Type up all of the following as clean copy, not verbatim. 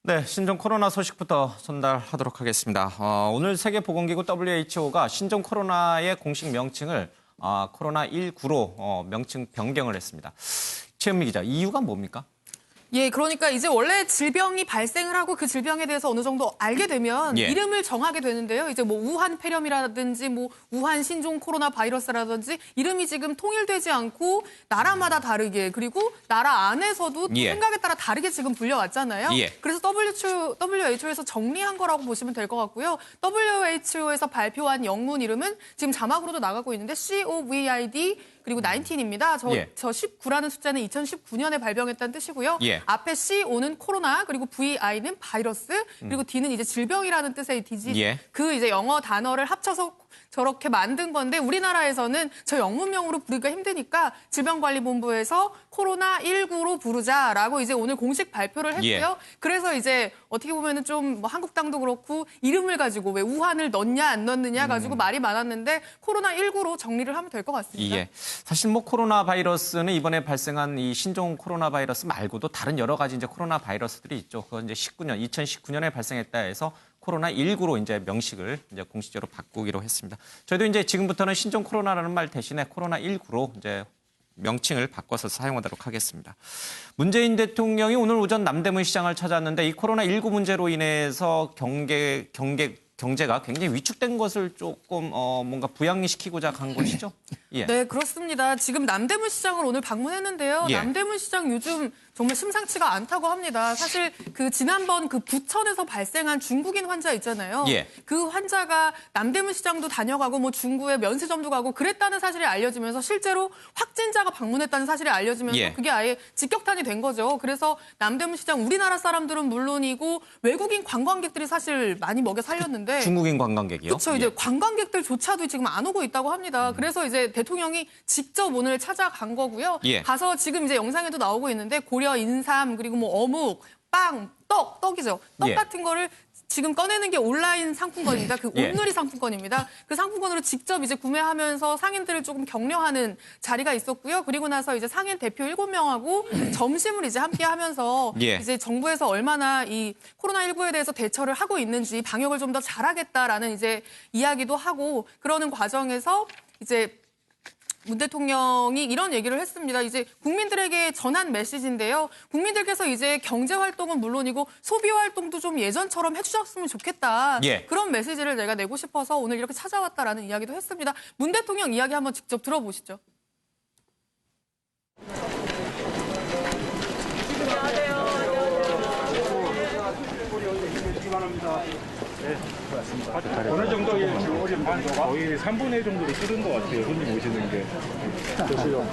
네, 신종 코로나 소식부터 전달하도록 하겠습니다. 오늘 세계보건기구 WHO가 신종 코로나의 공식 명칭을 코로나19로 명칭 변경을 했습니다. 최은미 기자, 이유가 뭡니까? 예, 그러니까 이제 원래 질병이 발생을 하고 그 질병에 대해서 어느 정도 알게 되면 이름을 정하게 되는데요. 이제 뭐 우한 폐렴이라든지 뭐 우한 신종 코로나 바이러스라든지 이름이 지금 통일되지 않고 나라마다 다르게 그리고 나라 안에서도 또 생각에 따라 다르게 지금 불려왔잖아요. 그래서 WHO에서 정리한 거라고 보시면 될 것 같고요. WHO에서 발표한 영문 이름은 지금 자막으로도 나가고 있는데 COVID 그리고 19입니다. 저 19라는 숫자는 2019년에 발병했다는 뜻이고요. 앞에 CO는 코로나, 그리고 VI는 바이러스, 그리고 D는 이제 질병이라는 뜻의 디지. 그 이제 영어 단어를 합쳐서 저렇게 만든 건데 우리나라에서는 저 영문명으로 부르기가 힘드니까 질병관리본부에서 코로나19로 부르자라고 이제 오늘 공식 발표를 했고요. 그래서 이제 어떻게 보면은 좀 뭐 한국당도 그렇고 이름을 가지고 왜 우한을 넣냐 안 넣느냐 가지고 말이 많았는데 코로나19로 정리를 하면 될 것 같습니다. 사실 뭐 코로나 바이러스는 이번에 발생한 이 신종 코로나 바이러스 말고도 다른 여러 가지 이제 코로나 바이러스들이 있죠. 그건 이제 2019년에 발생했다 해서 코로나19로 이제 명식을 이제 공식적으로 바꾸기로 했습니다. 저희도 이제 지금부터는 신종 코로나라는 말 대신에 코로나19로 이제 명칭을 바꿔서 사용하도록 하겠습니다. 문재인 대통령이 오늘 오전 남대문 시장을 찾았는데 이 코로나19 문제로 인해서 경제가 굉장히 위축된 것을 조금 뭔가 부양시키고자 간 것이죠? 네, 그렇습니다. 지금 남대문 시장을 오늘 방문했는데요. 남대문 시장 요즘 정말 심상치가 않다고 합니다. 사실 그 지난번 그 부천에서 발생한 중국인 환자 있잖아요. 그 환자가 남대문 시장도 다녀가고 뭐 중구에 면세점도 가고 그랬다는 사실이 알려지면서 실제로 확진자가 방문했다는 사실이 알려지면서 그게 아예 직격탄이 된 거죠. 그래서 남대문 시장 우리나라 사람들은 물론이고 외국인 관광객들이 사실 많이 먹여 살렸는데 중국인 관광객이요? 그렇죠. 이제 관광객들조차도 지금 안 오고 있다고 합니다. 그래서 이제 대통령이 직접 오늘 찾아간 거고요. 가서 지금 이제 영상에도 나오고 있는데 고려 인삼 그리고 뭐 어묵, 빵, 떡이죠. 떡 같은 거를 지금 꺼내는 게 온라인 상품권입니다. 그 온누리 상품권입니다. 그 상품권으로 직접 이제 구매하면서 상인들을 조금 격려하는 자리가 있었고요. 그리고 나서 이제 상인 대표 7명하고 점심을 이제 함께 하면서 이제 정부에서 얼마나 이 코로나19에 대해서 대처를 하고 있는지 방역을 좀 더 잘하겠다라는 이제 이야기도 하고 그러는 과정에서 이제 문 대통령이 이런 얘기를 했습니다. 이제 국민들에게 전한 메시지인데요. 국민들께서 이제 경제 활동은 물론이고 소비 활동도 좀 예전처럼 해주셨으면 좋겠다. 그런 메시지를 내가 내고 싶어서 오늘 이렇게 찾아왔다라는 이야기도 했습니다. 문 대통령 이야기 한번 직접 들어보시죠. 어느 정도의 거의 3분의 1 정도로 줄은 것 같아요. 손님 오시는 게. 그렇죠.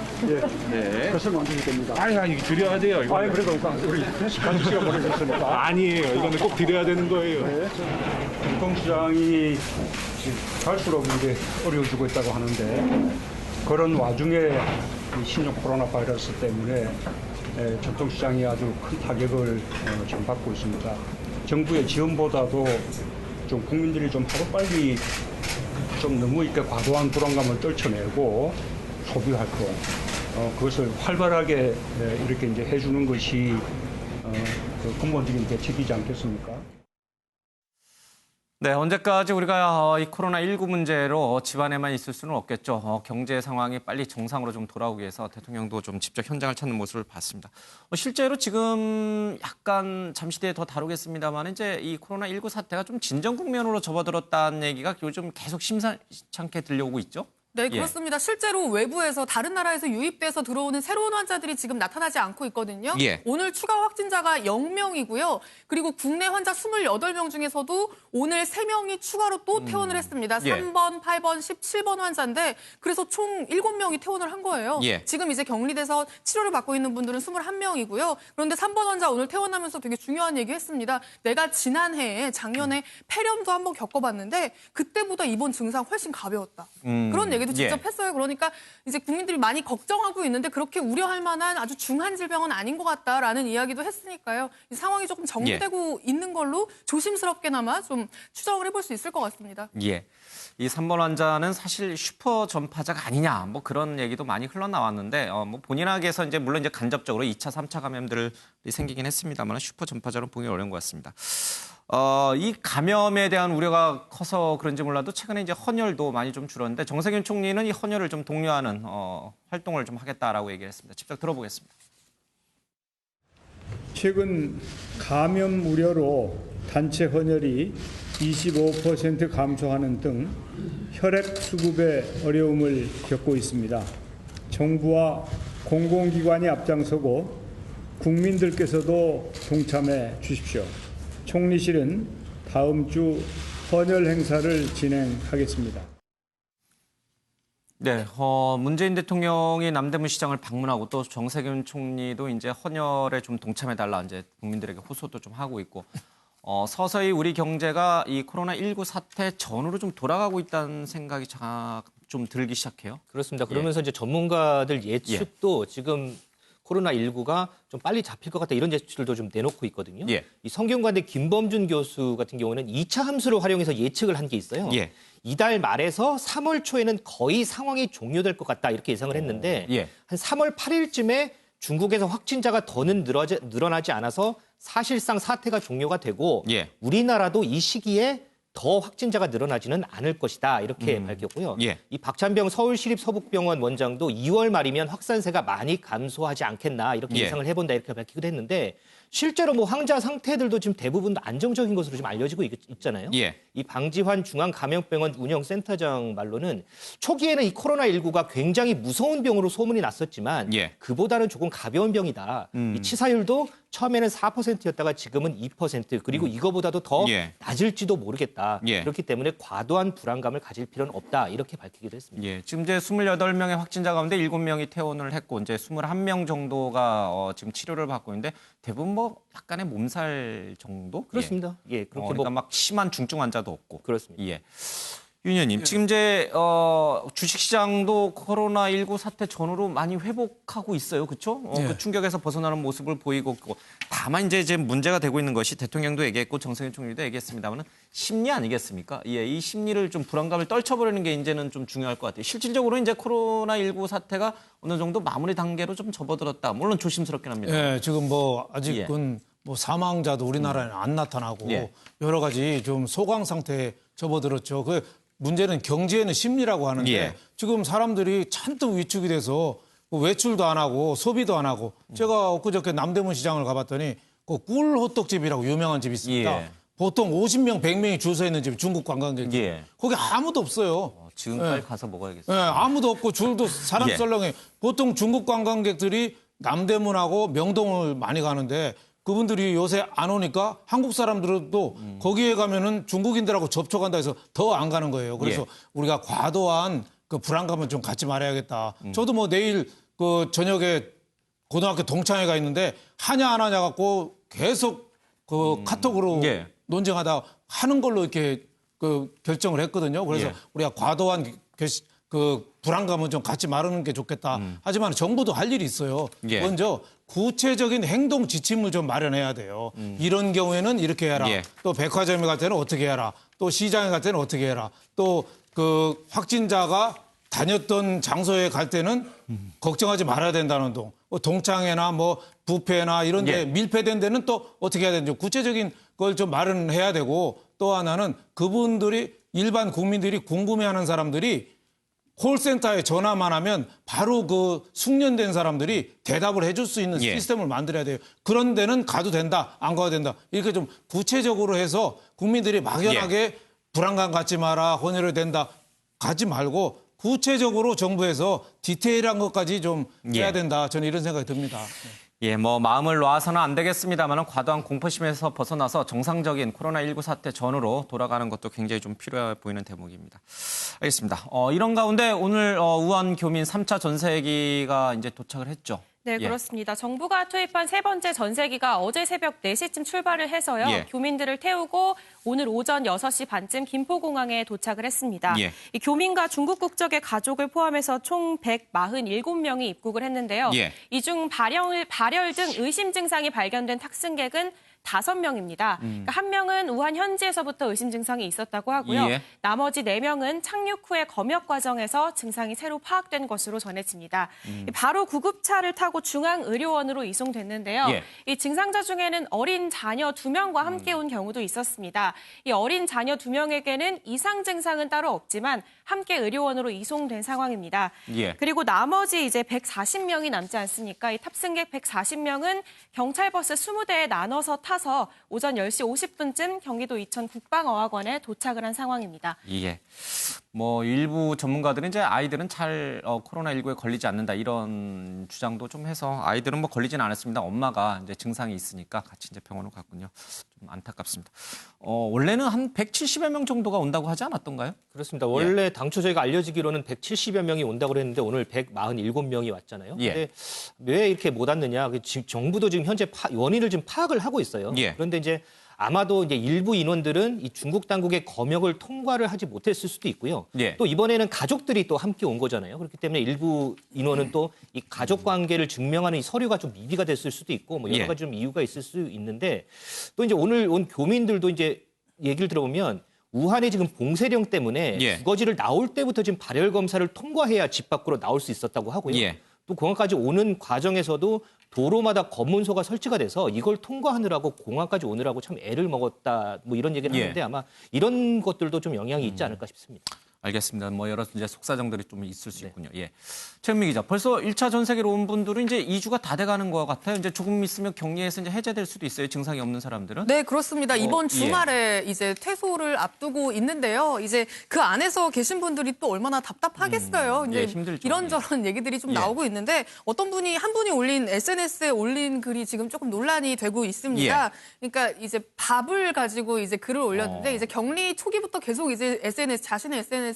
네. 그것을 만드셔야 됩니다. 아니, 줄여야 돼요. 이거. 그래도 우리 간주 씨가 보내주셨으니까. 아니에요. 이거는 꼭 드려야 되는 거예요. 전통시장이 갈수록 이제 어려워지고 있다고 하는데 그런 와중에 이 신종 코로나 바이러스 때문에 전통시장이 아주 큰 타격을 지금 받고 있습니다. 정부의 지원보다도 좀 국민들이 좀 하루빨리 좀 너무 이렇게 과도한 불안감을 떨쳐내고 소비 활동 그것을 활발하게 이렇게 이제 해주는 것이 그 근본적인 대책이지 않겠습니까? 네, 언제까지 우리가 이 코로나19 문제로 집안에만 있을 수는 없겠죠. 경제 상황이 빨리 정상으로 좀 돌아오기 위해서 대통령도 좀 직접 현장을 찾는 모습을 봤습니다. 실제로 지금 약간 잠시 뒤에 더 다루겠습니다만 이제 이 코로나19 사태가 좀 진정 국면으로 접어들었다는 얘기가 요즘 계속 심상찮게 들려오고 있죠. 네, 그렇습니다. 실제로 외부에서 다른 나라에서 유입돼서 들어오는 새로운 환자들이 지금 나타나지 않고 있거든요. 오늘 추가 확진자가 0명이고요. 그리고 국내 환자 28명 중에서도 오늘 3명이 추가로 또 퇴원을 했습니다. 3번, 8번, 17번 환자인데 그래서 총 7명이 퇴원을 한 거예요. 지금 이제 격리돼서 치료를 받고 있는 분들은 21명이고요. 그런데 3번 환자 오늘 퇴원하면서 되게 중요한 얘기 했습니다. 내가 작년에 폐렴도 한번 겪어봤는데 그때보다 이번 증상 훨씬 가벼웠다. 그런 얘기 이야기도 직접 예. 했어요. 그러니까 이제 국민들이 많이 걱정하고 있는데 그렇게 우려할 만한 아주 중한 질병은 아닌 것 같다라는 이야기도 했으니까요. 이 상황이 조금 정리되고 있는 걸로 조심스럽게나마 좀 추정을 해볼 수 있을 것 같습니다. 예. 이 3번 환자는 사실 슈퍼 전파자가 아니냐, 뭐 그런 얘기도 많이 흘러나왔는데, 뭐 본인에게서 이제 물론 이제 간접적으로 2차, 3차 감염들이 생기긴 했습니다만 슈퍼 전파자로 보기 어려운 것 같습니다. 이 감염에 대한 우려가 커서 그런지 몰라도 최근에 이제 헌혈도 많이 좀 줄었는데 정세균 총리는 이 헌혈을 좀 독려하는 활동을 좀 하겠다라고 얘기를 했습니다. 직접 들어보겠습니다. 최근 감염 우려로 단체 헌혈이 25% 감소하는 등 혈액 수급에 어려움을 겪고 있습니다. 정부와 공공기관이 앞장서고 국민들께서도 동참해 주십시오. 총리실은 다음 주 헌혈 행사를 진행하겠습니다. 네, 문재인 대통령이 남대문 시장을 방문하고 또 정세균 총리도 이제 헌혈에 좀 동참해달라 이제 국민들에게 호소도 좀 하고 있고 서서히 우리 경제가 이 코로나19 사태 전으로 좀 돌아가고 있다는 생각이 좀 들기 시작해요. 그렇습니다. 그러면서 이제 전문가들 예측도 지금 코로나19가 좀 빨리 잡힐 것 같다 이런 예측들도 좀 내놓고 있거든요. 예. 이 성균관대 김범준 교수 같은 경우는 2차 함수를 활용해서 예측을 한 게 있어요. 예. 이달 말에서 3월 초에는 거의 상황이 종료될 것 같다 이렇게 예상을 했는데 예. 한 3월 8일쯤에 중국에서 확진자가 더는 늘어나지 않아서 사실상 사태가 종료가 되고 예. 우리나라도 이 시기에 더 확진자가 늘어나지는 않을 것이다 이렇게 밝혔고요. 예. 이 박찬병 서울시립서북병원 원장도 2월 말이면 확산세가 많이 감소하지 않겠나 이렇게 예. 예상을 해본다 이렇게 밝히기도 했는데 실제로 뭐 환자 상태들도 지금 대부분 안정적인 것으로 지금 알려지고 있잖아요. 예. 이 방지환 중앙감염병원 운영센터장 말로는 초기에는 이 코로나19가 굉장히 무서운 병으로 소문이 났었지만 예. 그보다는 조금 가벼운 병이다. 이 치사율도 처음에는 4%였다가 지금은 2% 그리고 이거보다도 더 예. 낮을지도 모르겠다. 예. 그렇기 때문에 과도한 불안감을 가질 필요는 없다. 이렇게 밝히기도 했습니다. 예, 지금 이제 28명의 확진자 가운데 7명이 퇴원을 했고 이제 21명 정도가 지금 치료를 받고 있는데 대부분 뭐 약간의 몸살 정도? 그렇습니다. 예, 그렇게 그러니까 뭐 막 심한 중증 환자도 없고. 그렇습니다. 예. 윤 의원님, 지금 이제 주식시장도 코로나19 사태 전후로 많이 회복하고 있어요, 그렇죠? 그 충격에서 벗어나는 모습을 보이고 있고 다만 이제 문제가 되고 있는 것이 대통령도 얘기했고 정세균 총리도 얘기했습니다만은 심리 아니겠습니까? 예, 이 심리를 좀 불안감을 떨쳐버리는 게 이제는 좀 중요할 것 같아요. 실질적으로 이제 코로나19 사태가 어느 정도 마무리 단계로 좀 접어들었다. 물론 조심스럽긴 합니다. 예, 지금 뭐 아직은 뭐 사망자도 우리나라에는 안 나타나고 예. 여러 가지 좀 소강 상태에 접어들었죠. 그 문제는 경제에는 심리라고 하는데 예. 지금 사람들이 잔뜩 위축이 돼서 외출도 안 하고 소비도 안 하고 제가 엊그저께 남대문 시장을 가봤더니 그 꿀 호떡집이라고 유명한 집이 있습니다. 예. 보통 50명, 100명이 줄 서 있는 집, 중국 관광객. 예. 거기 아무도 없어요. 지금 빨리 가서 먹어야겠어요. 예, 아무도 없고 줄도 사람 예. 썰렁해. 보통 중국 관광객들이 남대문하고 명동을 많이 가는데 그분들이 요새 안 오니까 한국 사람들도 거기에 가면은 중국인들하고 접촉한다 해서 더 안 가는 거예요. 그래서 예. 우리가 과도한 그 불안감은 좀 갖지 말아야겠다. 저도 뭐 내일 그 저녁에 고등학교 동창회가 있는데 하냐 안 하냐 갖고 계속 그 카톡으로 예. 논쟁하다 하는 걸로 이렇게 그 결정을 했거든요. 그래서 예. 우리가 과도한 그 불안감은 좀 갖지 말는 게 좋겠다. 하지만 정부도 할 일이 있어요. 예. 먼저 구체적인 행동 지침을 좀 마련해야 돼요. 이런 경우에는 이렇게 해라. 예. 또 백화점에 갈 때는 어떻게 해라. 또 시장에 갈 때는 어떻게 해라. 또 그 확진자가 다녔던 장소에 갈 때는 걱정하지 말아야 된다는 동. 동창회나 뭐 뷔페나 이런 데 예. 밀폐된 데는 또 어떻게 해야 되는지 구체적인 걸 좀 마련해야 되고 또 하나는 그분들이 일반 국민들이 궁금해하는 사람들이 콜센터에 전화만 하면 바로 그 숙련된 사람들이 대답을 해줄 수 있는 예. 시스템을 만들어야 돼요. 그런 데는 가도 된다, 안 가도 된다. 이렇게 좀 구체적으로 해서 국민들이 막연하게 예. 불안감 갖지 마라, 혼혈이 된다, 가지 말고 구체적으로 정부에서 디테일한 것까지 좀 해야 예. 된다. 저는 이런 생각이 듭니다. 예, 뭐 마음을 놓아서는 안 되겠습니다만 과도한 공포심에서 벗어나서 정상적인 코로나19 사태 전후로 돌아가는 것도 굉장히 좀 필요해 보이는 대목입니다. 알겠습니다. 이런 가운데 오늘 우한 교민 3차 전세기가 이제 도착을 했죠. 네, 예. 그렇습니다. 정부가 투입한 세 번째 전세기가 어제 새벽 4시쯤 출발을 해서요. 예. 교민들을 태우고 오늘 오전 6시 반쯤 김포공항에 도착을 했습니다. 예. 이 교민과 중국 국적의 가족을 포함해서 총 147명이 입국을 했는데요. 예. 이 중 발열 등 의심 증상이 발견된 탑승객은 5명입니다. 그러니까 1명은 우한 현지에서부터 의심 증상이 있었다고 하고요. 예. 나머지 4명은 착륙 후에 검역 과정에서 증상이 새로 파악된 것으로 전해집니다. 바로 구급차를 타고 중앙의료원으로 이송됐는데요. 예. 이 증상자 중에는 어린 자녀 2명과 함께 온 경우도 있었습니다. 이 어린 자녀 2명에게는 이상 증상은 따로 없지만 함께 의료원으로 이송된 상황입니다. 예. 그리고 나머지 이제 140명이 남지 않습니까? 이 탑승객 140명은 경찰버스 20대에 나눠서 타서 오전 10시 50분쯤 경기도 이천 국방어학원에 도착을 한 상황입니다. 예. 뭐 일부 전문가들은 이제 아이들은 잘 코로나19에 걸리지 않는다 이런 주장도 좀 해서 아이들은 뭐 걸리지는 않았습니다. 엄마가 이제 증상이 있으니까 같이 이제 병원을 갔군요. 좀 안타깝습니다. 원래는 한 170여 명 정도가 온다고 하지 않았던가요? 그렇습니다. 원래 당초 저희가 알려지기로는 170여 명이 온다고 그랬는데 오늘 147명이 왔잖아요. 예. 근데 왜 이렇게 못 왔느냐? 지금 정부도 지금 현재 원인을 좀 파악을 하고 있어요. 예. 그런데 이제 아마도 이제 일부 인원들은 이 중국 당국의 검역을 통과를 하지 못했을 수도 있고요. 예. 또 이번에는 가족들이 또 함께 온 거잖아요. 그렇기 때문에 일부 인원은 또 이 가족 관계를 증명하는 이 서류가 좀 미비가 됐을 수도 있고 뭐 여러 예. 가지 좀 이유가 있을 수 있는데 또 이제 오늘 온 교민들도 이제 얘기를 들어보면 우한의 지금 봉쇄령 때문에 예. 주거지를 나올 때부터 지금 발열 검사를 통과해야 집 밖으로 나올 수 있었다고 하고요. 예. 또 공항까지 오는 과정에서도 도로마다 검문소가 설치가 돼서 이걸 통과하느라고 공항까지 오느라고 참 애를 먹었다 뭐 이런 얘기를 예. 하는데 아마 이런 것들도 좀 영향이 있지 않을까 싶습니다. 알겠습니다. 뭐 여러 이제 속사정들이 좀 있을 수 있군요. 예. 최은미 기자, 벌써 1차 전세기로 온 분들은 이제 2주가 다 돼가는 것 같아요. 이제 조금 있으면 격리에서 이제 해제될 수도 있어요. 증상이 없는 사람들은. 네, 그렇습니다. 이번 주말에 이제 퇴소를 앞두고 있는데요. 이제 그 안에서 계신 분들이 또 얼마나 답답하겠어요. 이제 예, 힘들죠. 이런저런 얘기들이 좀 예. 나오고 있는데 어떤 분이 한 분이 올린 SNS에 올린 글이 지금 조금 논란이 되고 있습니다. 예. 그러니까 이제 밥을 가지고 이제 글을 올렸는데 이제 격리 초기부터 계속 이제 자신의 SNS에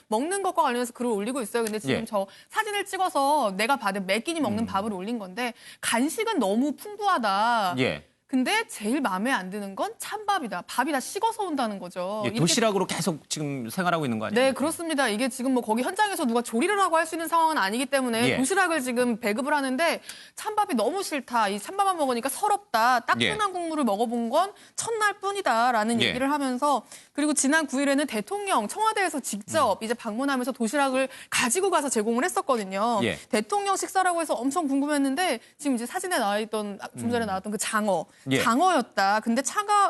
먹는 것과 관련해서 글을 올리고 있어요. 근데 지금 예. 저 사진을 찍어서 내가 받은 매 끼니 먹는 밥을 올린 건데 간식은 너무 풍부하다. 예. 근데 제일 마음에 안 드는 건 찬밥이다. 밥이 다 식어서 온다는 거죠. 예, 이렇게- 도시락으로 계속 지금 생활하고 있는 거 아니에요? 네, 그렇습니다. 이게 지금 뭐 거기 현장에서 누가 조리를 하고 할 수 있는 상황은 아니기 때문에 예. 도시락을 지금 배급을 하는데 찬밥이 너무 싫다. 이 찬밥만 먹으니까 서럽다. 따끈한 국물을 먹어본 건 첫날뿐이다라는 예. 얘기를 하면서 그리고 지난 9일에는 대통령 청와대에서 직접 이제 방문하면서 도시락을 가지고 가서 제공을 했었거든요. 예. 대통령 식사라고 해서 엄청 궁금했는데 지금 이제 사진에 나와 있던 좀 전에 나왔던 그 장어. 예. 장어였다. 근데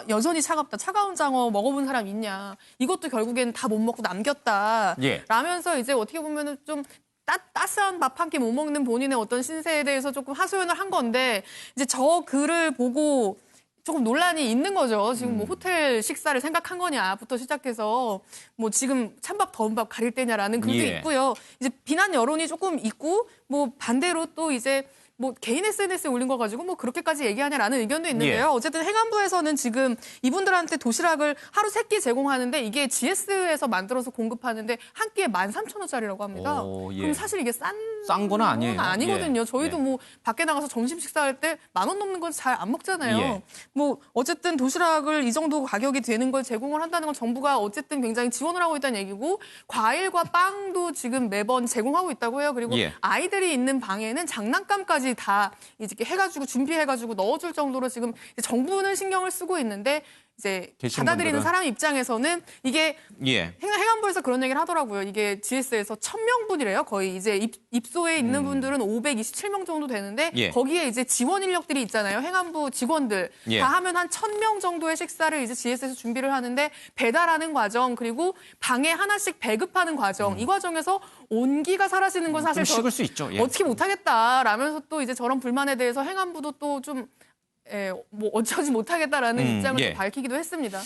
여전히 차갑다. 차가운 장어 먹어본 사람 있냐. 이것도 결국엔 다 못 먹고 남겼다. 예. 라면서 이제 어떻게 보면은 좀 따스한 밥 한 끼 못 먹는 본인의 어떤 신세에 대해서 조금 하소연을 한 건데 이제 저 글을 보고 조금 논란이 있는 거죠. 지금 뭐 호텔 식사를 생각한 거냐부터 시작해서 뭐 지금 찬밥 더운 밥 가릴 때냐라는 글도 예. 있고요. 이제 비난 여론이 조금 있고 뭐 반대로 또 이제 뭐 개인 SNS에 올린 거 가지고 뭐 그렇게까지 얘기하냐라는 의견도 있는데요. 예. 어쨌든 행안부에서는 지금 이분들한테 도시락을 하루 3끼 제공하는데 이게 GS에서 만들어서 공급하는데 한 끼에 13,000원짜리라고 합니다. 오, 예. 그럼 사실 이게 싼 건 아니에요. 아니거든요. 예. 저희도 예. 뭐 밖에 나가서 점심 식사할 때 10,000원 넘는 건 잘 안 먹잖아요. 예. 뭐 어쨌든 도시락을 이 정도 가격이 되는 걸 제공을 한다는 건 정부가 어쨌든 굉장히 지원을 하고 있다는 얘기고 과일과 빵도 지금 매번 제공하고 있다고 해요. 그리고 예. 아이들이 있는 방에는 장난감까지 다 이렇게 해가지고 준비해가지고 넣어줄 정도로 지금 이제 정부는 신경을 쓰고 있는데 이제 계신 받아들이는 분들은- 사람 입장에서는 이게 예. 행안부에서 그런 얘기를 하더라고요. 이게 GS에서 1,000명분이래요. 거의 이제 입소에 있는 분들은 527명 정도 되는데 예. 거기에 이제 지원 인력들이 있잖아요. 행안부 직원들 예. 다 하면 한 1,000명 정도의 식사를 이제 GS에서 준비를 하는데 배달하는 과정 그리고 방에 하나씩 배급하는 과정 이 과정에서 온기가 사라지는 건 사실 좀 식을 수 있죠. 예. 어떻게 못하겠다라면서 또 이제 저런 불만에 대해서 행안부도 또 좀 뭐 어쩌지 못하겠다라는 입장을 예. 또 밝히기도 했습니다.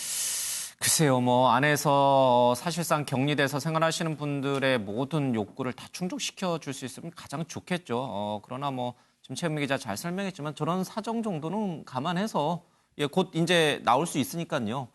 글쎄요, 뭐 안에서 사실상 격리돼서 생활하시는 분들의 모든 욕구를 다 충족시켜 줄 수 있으면 가장 좋겠죠. 그러나 뭐 지금 최은미 기자 잘 설명했지만 저런 사정 정도는 감안해서 곧 이제 나올 수 있으니까요.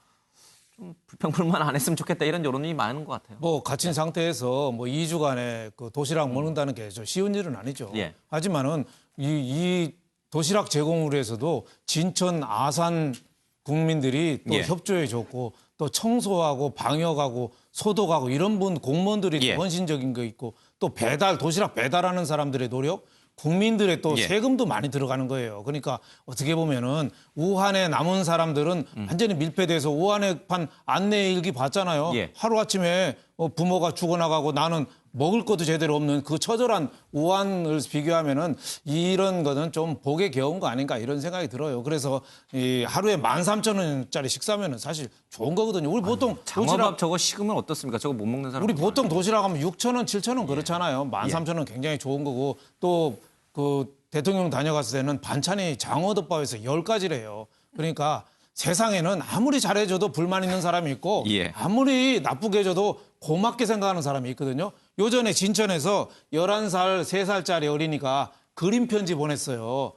좀 불평불만 안 했으면 좋겠다 이런 여론이 많은 것 같아요. 뭐 갇힌 상태에서 뭐 2주간에 그 도시락 먹는다는 게 좀 쉬운 일은 아니죠. 예. 하지만은 이 도시락 제공을 해서도 진천, 아산 국민들이 또 예. 협조해 줬고 또 청소하고 방역하고 소독하고 이런 분 공무원들이 예. 헌신적인 거 있고 또 배달, 도시락 배달하는 사람들의 노력, 국민들의 또 예. 세금도 많이 들어가는 거예요. 그러니까 어떻게 보면은 우한에 남은 사람들은 완전히 밀폐돼서 우한에 판 안내 일기 봤잖아요. 예. 하루아침에 부모가 죽어나가고 나는 먹을 것도 제대로 없는 그 처절한 우한을 비교하면은 이런 거는 좀 복에 겨운 거 아닌가 이런 생각이 들어요. 그래서 이 하루에 13,000원짜리 식사면은 사실 좋은 거거든요. 우리 보통 장어밥 저거 식으면 어떻습니까? 저거 못 먹는 사람. 우리 보통 도시락 하면 6,000원, 7,000원 그렇잖아요. 13,000원 굉장히 좋은 거고 또 그 대통령 다녀갔을 때는 반찬이 장어덮밥에서 10가지래요. 그러니까 세상에는 아무리 잘해줘도 불만 있는 사람이 있고 예. 아무리 나쁘게 해줘도 고맙게 생각하는 사람이 있거든요. 요전에 진천에서 11살, 3살짜리 어린이가 그림 편지 보냈어요.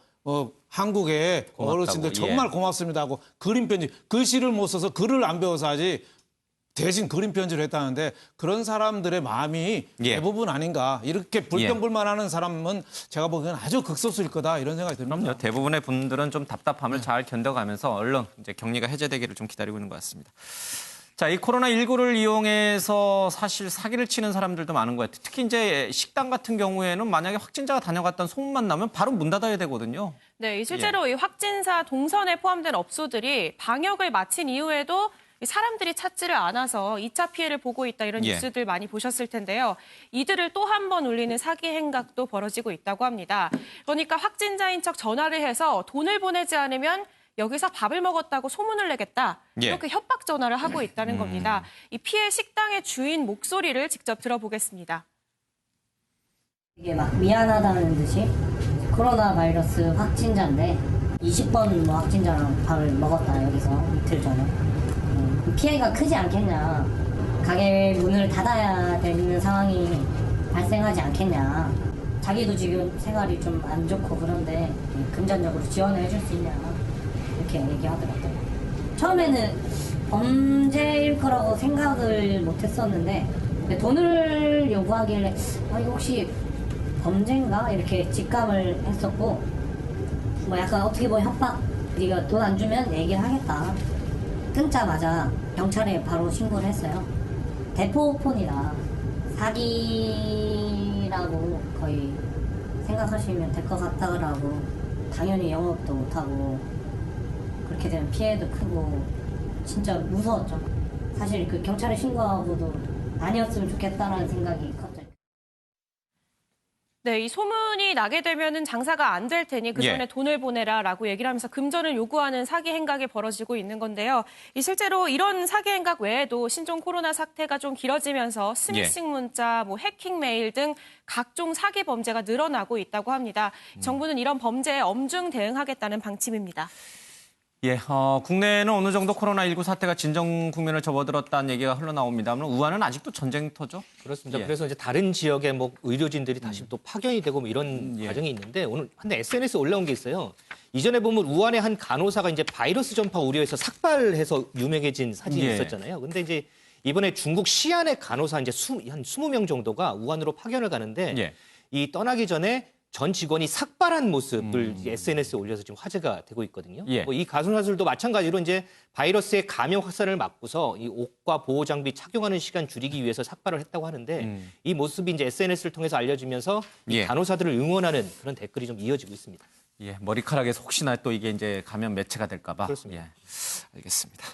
한국의 고맙다고. 어르신들 정말 예. 고맙습니다 하고 그림 편지. 글씨를 못 써서 글을 안 배워서 하지 대신 그림 편지를 했다는데 그런 사람들의 마음이 예. 대부분 아닌가. 이렇게 불평불만하는 사람은 제가 보기에는 아주 극소수일 거다 이런 생각이 듭니다. 그럼요. 대부분의 분들은 좀 답답함을 잘 견뎌가면서 얼른 이제 격리가 해제되기를 좀 기다리고 있는 것 같습니다. 자, 이 코로나19를 이용해서 사실 사기를 치는 사람들도 많은 거예요. 특히 이제 식당 같은 경우에는 만약에 확진자가 다녀갔다는 소문만 나면 바로 문 닫아야 되거든요. 네, 실제로 이 확진자 동선에 포함된 업소들이 방역을 마친 이후에도 사람들이 찾지를 않아서 2차 피해를 보고 있다 이런 예. 뉴스들 많이 보셨을 텐데요. 이들을 또 한 번 울리는 사기 행각도 벌어지고 있다고 합니다. 그러니까 확진자인 척 전화를 해서 돈을 보내지 않으면 여기서 밥을 먹었다고 소문을 내겠다. 예. 이렇게 협박 전화를 하고 있다는 겁니다. 이 피해 식당의 주인 목소리를 직접 들어보겠습니다. 이게 막 미안하다는 듯이 코로나 바이러스 확진자인데 20번 뭐 확진자랑 밥을 먹었다 여기서 이틀 전에 피해가 크지 않겠냐 가게 문을 닫아야 되는 상황이 발생하지 않겠냐 자기도 지금 생활이 좀 안 좋고 그런데 금전적으로 지원을 해줄 수 있냐 이렇게 얘기하더라고요. 처음에는 범죄일 거라고 생각을 못 했었는데 돈을 요구하길래 아 이거 혹시 범죄인가? 이렇게 직감을 했었고 뭐 약간 어떻게 보면 협박 네가 돈 안 주면 얘기를 하겠다 끊자마자 경찰에 바로 신고를 했어요. 대포폰이라 사기라고 거의 생각하시면 될 것 같다라고 당연히 영업도 못하고 그렇게 되면 피해도 크고 진짜 무서웠죠. 사실 그 경찰에 신고하고도 아니었으면 좋겠다라는 생각이 컸죠. 네, 이 소문이 나게 되면은 장사가 안 될 테니 그 전에 예. 돈을 보내라라고 얘기를 하면서 금전을 요구하는 사기 행각이 벌어지고 있는 건데요. 이 실제로 이런 사기 행각 외에도 신종 코로나 사태가 좀 길어지면서 스미싱 문자, 뭐 해킹 메일 등 각종 사기 범죄가 늘어나고 있다고 합니다. 정부는 이런 범죄에 엄중 대응하겠다는 방침입니다. 예, 국내에는 어느 정도 코로나19 사태가 진정 국면을 접어들었다는 얘기가 흘러나옵니다만 우한은 아직도 전쟁터죠? 그렇습니다. 예. 그래서 이제 다른 지역의 뭐 의료진들이 다시 또 파견이 되고 뭐 이런 과정이 있는데 오늘 한 SNS에 올라온 게 있어요. 이전에 보면 우한의 한 간호사가 이제 바이러스 전파 우려해서 삭발해서 유명해진 사진이 예. 있었잖아요. 근데 이제 이번에 중국 시안의 간호사 이제 한 20명 정도가 우한으로 파견을 가는데 예. 이 떠나기 전에 전 직원이 삭발한 모습을 이제 SNS에 올려서 지금 화제가 되고 있거든요. 예. 뭐 이 간호사들도 마찬가지로 이제 바이러스의 감염 확산을 막고서 이 옷과 보호 장비 착용하는 시간 줄이기 위해서 삭발을 했다고 하는데 이 모습이 이제 SNS를 통해서 알려지면서 이 예. 간호사들을 응원하는 그런 댓글이 좀 이어지고 있습니다. 예, 머리카락에서 혹시나 또 이게 이제 감염 매체가 될까 봐. 그렇습니다. 예, 알겠습니다.